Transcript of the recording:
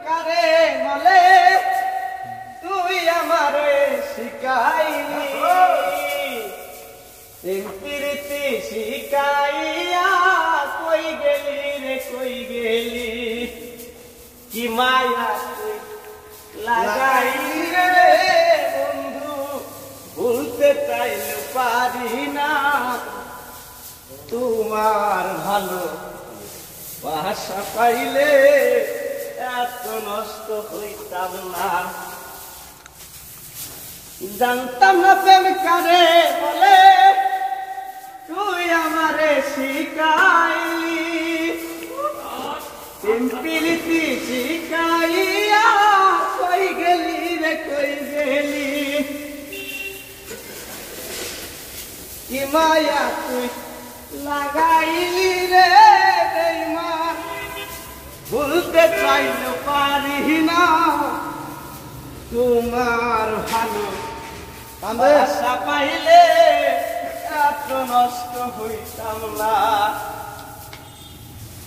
কারে বলে তুই আমারে শিখাইলি প্রীতি শিখাইয়া কই গেলি রে কই গেলি কি মায়া তুই লাগাইলি রে বন্ধু ভুলতে চাইলে পারি না তোমার ভালো বাসা পাইলে এত নষ্ট হইতাম না জানতাম না প্রেম কারে বলে তুই আমারে শিখাইলি প্রীতি শিখাইয়া কই গেলি রে কই গেলি কি মায়া তুই লাগাইলি রে বেঈমান ভুলতে চাইলে পারি না তোমার ভালো বাসা পাইলে এত নষ্ট হইতাম না।